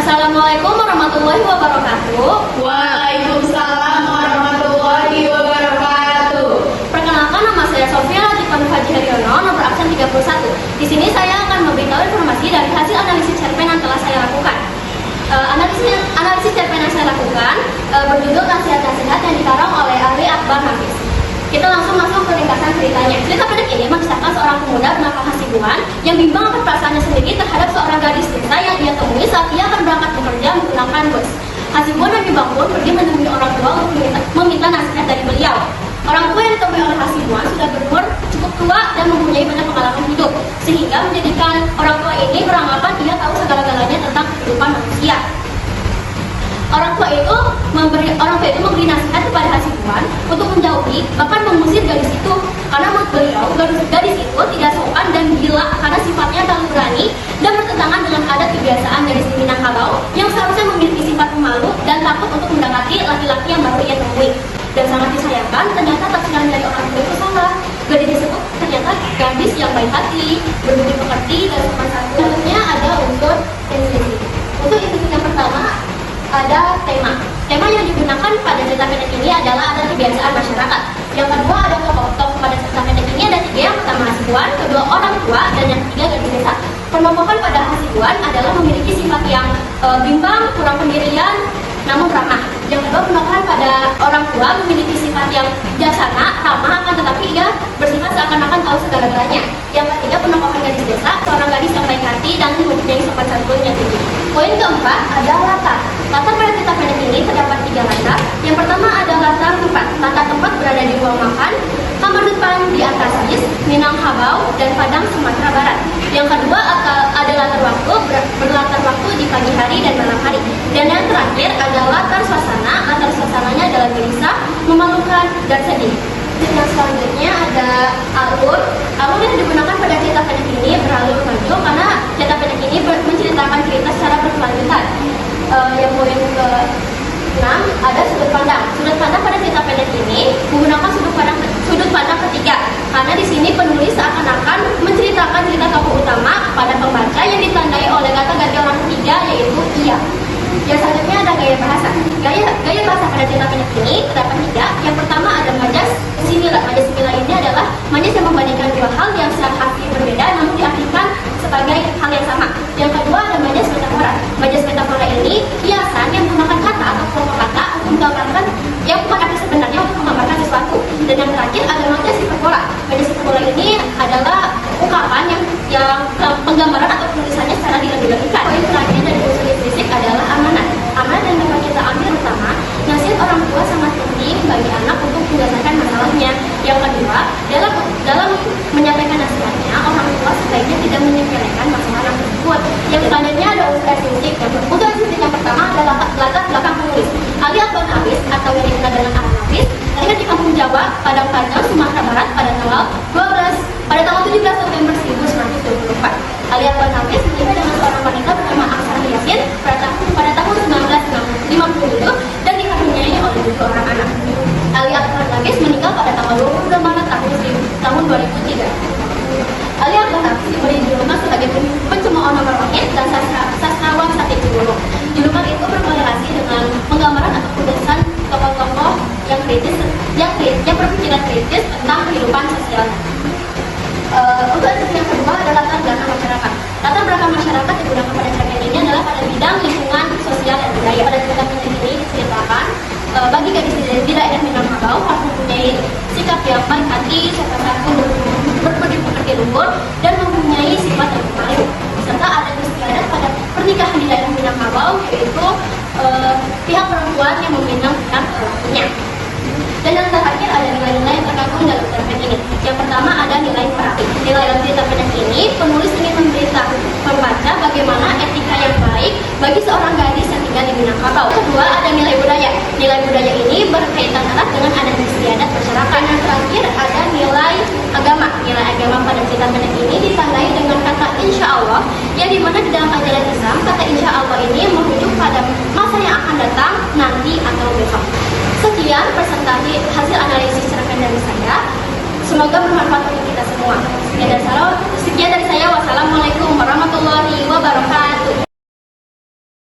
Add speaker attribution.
Speaker 1: Assalamualaikum warahmatullahi wabarakatuh.
Speaker 2: Waalaikumsalam warahmatullahi wabarakatuh.
Speaker 1: Perkenalkan, nama saya Sofia Latifah Haji Haryono, nomor absen 31. Di sini saya akan memberitahu informasi dari hasil analisis cerpen yang telah saya lakukan. Analisis cerpen yang saya lakukan berjudul Nasihat-Nasihat yang dikarang oleh Ali Akbar Hafiz. Kita langsung masuk ke ringkasan ceritanya. Cerita pendek ini mengisahkan seorang pemuda bernama Hasibuan yang bimbang akan perasaannya sendiri terhadap seorang gadis desa yang ia temui saat ia akan berangkat bekerja menggunakan bus. Hasibuan dan bimbang pun pergi menemui orang tua untuk meminta nasihat dari beliau. Orang tua yang ditemui oleh Hasibuan sudah berumur cukup tua dan mempunyai banyak pengalaman hidup, sehingga menjadikan orang tua ini beranggapan ia tahu segala-galanya tentang kehidupan manusia. Orang tua itu memberi nasihat kepada Hasibuan untuk menjauhi, bahkan mengusir gadis itu, karena menurut beliau gadis itu tidak sopan dan gila karena sifatnya terlalu berani dan bertentangan dengan adat kebiasaan dari Minangkabau yang seharusnya memiliki sifat pemalu dan takut untuk mendekati laki-laki yang baru ia temui. Dan sangat disayangkan, ternyata tafsiran dari orang tua itu salah. Gadis tersebut ternyata gadis yang baik hati, berbudi pekerti, dan sopan santun. Selanjutnya ada unsur intuisi. Untuk intuisi yang pertama ada tema. Tema yang digunakan pada cerita pendek ini adalah adat kebiasaan masyarakat. Yang kedua ada tokoh pada cerita pendek ini ada tiga. Yang pertama Hasibuan, kedua orang tua, dan yang ketiga gadis desa. Penombokan pada Hasibuan adalah memiliki sifat yang bimbang, kurang pendirian, namun ramah. Yang kedua penombokan pada orang tua memiliki sifat yang bijaksana, ramah, akan tetapi ia bersifat seakan-akan tahu segala-galanya. Yang ketiga penombokan gadis desa, seorang gadis yang baik hati dan mempunyai sopan santun yang tinggi. Poin keempat ada latar. Latar pada cerita pendek ini terdapat tiga latar. Yang pertama ada latar tempat. Latar tempat berada di ruang makan, kamar depan di Antarsis, Minangkabau, dan Padang, Sumatera Barat. Yang kedua ada latar waktu, berlatar waktu di pagi hari dan malam hari. Dan yang terakhir ada latar suasana. Latar suasananya adalah gelisah, memalukan, dan sedih. Yang selanjutnya ada alur. Alur yang digunakan pada cerita pendek ini beralur maju karena cerita pendek ini menceritakan cerita secara berkelanjutan. Yang poin ke-6 ada sudut pandang. Sudut pandang pada cerita pendek ini menggunakan sudut pandang ketiga karena di sini penulis seakan-akan menceritakan cerita tokoh utama pada pembaca yang ditandai oleh kata ganti orang ketiga yaitu ia. Yang selanjutnya ada gaya bahasa. Gaya bahasa pada cerita pendek ini terdapat tiga. Yang pertama ada majas similar. Majas similar ini adalah majas yang membandingkan dua hal yang secara harfiah berbeda namun diartikan sebagai hal yang sama. Yang kedua ada majas metafora. Majas metafora ini kiasan yang menggunakan kata atau kelompok kata untuk menggambarkan yang bukan arti sebenarnya untuk menggambarkan sesuatu. Dan yang terakhir ada majas hiperbola. Majas hiperbola ini adalah ungkapan yang penggambaran atau penulisannya secara dilebih-lebihkan. Poin terakhir dari unsur linguistik adalah amanat. Amanat yang dapat kita ambil pertama, nasihat orang tua sangat penting bagi anak untuk menyelesaikan masalahnya. Yang kedua, dalam menyampaikan nasihatnya, orang tua sebaiknya tidak menyepelekan masalah anak tersebut. Yang selanjutnya ada unsur estetik. Unsur estetik yang pertama adalah latar belakang penulis. Ali Akbar Hafiz atau yang dikenal dengan Ali Hafiz lahir di Kampung Jawa, Padang Panjang, Sumatera Barat pada tanggal 17 September 1924. Ali Akbar Hafiz menikah dengan seorang wanita bernama Aksara Yasin pada tahun 1957 dan dikaruniai oleh 7 orang anak. Ali Akbar Hafiz meninggal pada tanggal 22 Maret tahun 2003. Ali Akbar Hafiz diberi julukan sebagai pencemooh nomor wahid dan sastrawan satir dulu. Julukan itu berkorelasi dengan penggambaran atau penulisan tokoh-tokoh yang berpikiran kritis tentang kehidupan sosial. Untuk yang kedua adalah latar belakang masyarakat. Latar belakang masyarakat digunakan pada cerpen ini adalah pada bidang lingkungan, sosial, dan budaya. Pada cerpen ini diceritakan bagi gadis di daerah Minangkabau harus mempunyai sikap yang baik hati, sopan santun, berbudi pekerti luhur, dan mempunyai sifat yang pemalu. Serta ada istiadat pada pernikahan di daerah Minangkabau yaitu pihak perempuan yang meminang pihak lelakinya. Dan yang terakhir ada nilai-nilai yang terkandung dalam cerpen ini. Yang pertama ada nilai moral. Nilai dalam cerita pendek ini penulis ingin memberitahu pembaca bagaimana etika yang baik bagi seorang gadis yang tinggal di Minangkabau. Kedua ada nilai budaya. Nilai budaya ini berkaitan erat dengan adat istiadat masyarakat. Yang terakhir ada nilai agama. Nilai agama pada cerita pendek ini ditandai dengan kata insya Allah yang dimana di dalam ajaran Islam kata